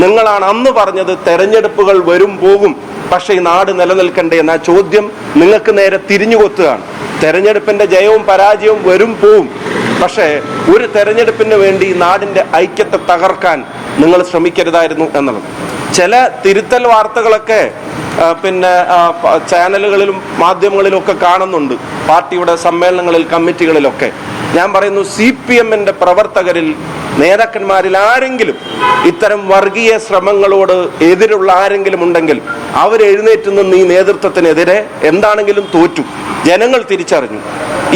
നിങ്ങളാണ് അന്ന് പറഞ്ഞത് തെരഞ്ഞെടുപ്പുകൾ വരും പോകും, പക്ഷേ ഈ നാട് നിലനിൽക്കണ്ടേ എന്ന ചോദ്യം നിങ്ങൾക്ക് നേരെ തിരിഞ്ഞുകൊത്തുകയാണ്. തെരഞ്ഞെടുപ്പിന്റെ ജയവും പരാജയവും വരും പോവും, പക്ഷേ ഒരു തെരഞ്ഞെടുപ്പിന് വേണ്ടി നാടിന്റെ ഐക്യത്തെ തകർക്കാൻ നിങ്ങൾ ശ്രമിക്കരുതായിരുന്നു എന്നുള്ളത്. ചില തിരുത്തൽ വാർത്തകളൊക്കെ ചാനലുകളിലും മാധ്യമങ്ങളിലും ഒക്കെ കാണുന്നുണ്ട്, പാർട്ടിയുടെ സമ്മേളനങ്ങളിൽ കമ്മിറ്റികളിലൊക്കെ. ഞാൻ പറയുന്നു, CPM-ന്റെ പ്രവർത്തകരിൽ നേതാക്കന്മാരിൽ ആരെങ്കിലും ഇത്തരം വർഗീയ ശ്രമങ്ങളോട് എതിരുള്ള ആരെങ്കിലും ഉണ്ടെങ്കിൽ അവരെഴുന്നേറ്റ് നിന്ന് ഈ നേതൃത്വത്തിനെതിരെ എന്താണെങ്കിലും തോറ്റു, ജനങ്ങൾ തിരിച്ചറിഞ്ഞു.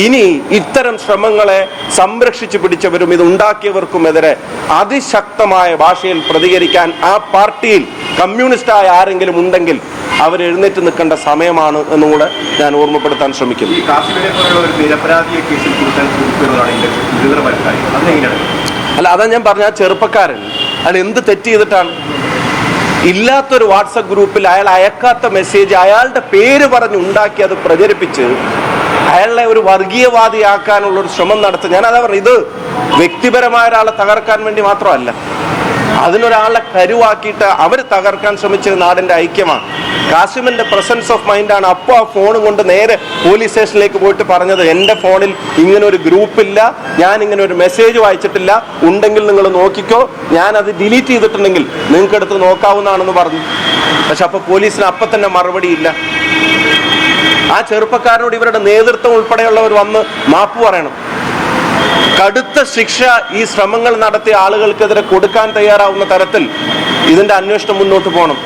ഇനി ഇത്തരം ശ്രമങ്ങളെ സംരക്ഷിച്ചു പിടിച്ചവരും ഇത് ഉണ്ടാക്കിയവർക്കുമെതിരെ അതിശക്തമായ ഭാഷയിൽ പ്രതികരിക്കാൻ ആ പാർട്ടിയിൽ കമ്മ്യൂണിസ്റ്റായ ആരെങ്കിലും ഉണ്ടെങ്കിൽ അവരെഴുന്നേറ്റ് നിൽക്കേണ്ട സമയമാണ് എന്നുകൂടെ ഞാൻ ഓർമ്മപ്പെടുത്താൻ ശ്രമിക്കുന്നു. അല്ല, അതാ ഞാൻ പറഞ്ഞ ചെറുപ്പക്കാരൻ അയാൾ എന്ത് തെറ്റ് ചെയ്തിട്ടാണ്? ഇല്ലാത്തൊരു വാട്സപ്പ് ഗ്രൂപ്പിൽ അയാൾ അയക്കാത്ത മെസ്സേജ് അയാളുടെ പേര് പറഞ്ഞ് ഉണ്ടാക്കി അത് പ്രചരിപ്പിച്ച് അയാളെ ഒരു വർഗീയവാദിയാക്കാനുള്ള ഒരു ശ്രമം നടത്തുക. ഞാനതാ പറഞ്ഞു, ഇത് വ്യക്തിപരമായ ഒരാളെ തകർക്കാൻ വേണ്ടി മാത്രമല്ല, അതിനൊരാളെ കരുവാക്കിയിട്ട് അവർ തകർക്കാൻ ശ്രമിച്ചത് നാടിന്റെ ഐക്യമാണ്. കാസിമിന്റെ പ്രസൻസ് ഓഫ് മൈൻഡാണ് അപ്പോൾ ആ ഫോണും കൊണ്ട് നേരെ പോലീസ് സ്റ്റേഷനിലേക്ക് പോയിട്ട് പറഞ്ഞത്, എൻ്റെ ഫോണിൽ ഇങ്ങനെ ഒരു ഗ്രൂപ്പില്ല, ഞാൻ ഇങ്ങനെ ഒരു മെസ്സേജ് വായിച്ചിട്ടില്ല, ഉണ്ടെങ്കിൽ നിങ്ങൾ നോക്കിക്കോ, ഞാനത് ഡിലീറ്റ് ചെയ്തിട്ടുണ്ടെങ്കിൽ നിങ്ങൾക്ക് എടുത്ത് നോക്കാവുന്നതാണെന്ന് പറഞ്ഞു. പക്ഷെ അപ്പോൾ പോലീസിന് അപ്പം തന്നെ മറുപടിയില്ല. ആ ചെറുപ്പക്കാരനോട് ഇവരുടെ നേതൃത്വം ഉൾപ്പെടെയുള്ളവർ വന്ന് മാപ്പ് പറയണം. കടുത്ത ശിക്ഷ ഈ ശ്രമങ്ങൾ നടത്തിയ ആളുകൾക്കെതിരെ കൊടുക്കാൻ തയ്യാറാവുന്ന തരത്തിൽ ഇതിന്റെ അന്വേഷണം മുന്നോട്ട് പോകണം.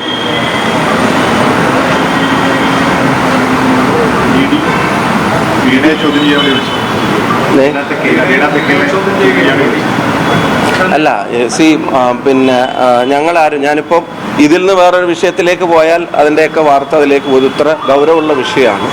അല്ല, ഞങ്ങളാരും, ഞാനിപ്പോ ഇതിൽ നിന്ന് വേറൊരു വിഷയത്തിലേക്ക് പോയാൽ അതിന്റെയൊക്കെ വാർത്ത അതിലേക്ക് ഒരു ഇത്ര ഗൗരവമുള്ള വിഷയമാണ്.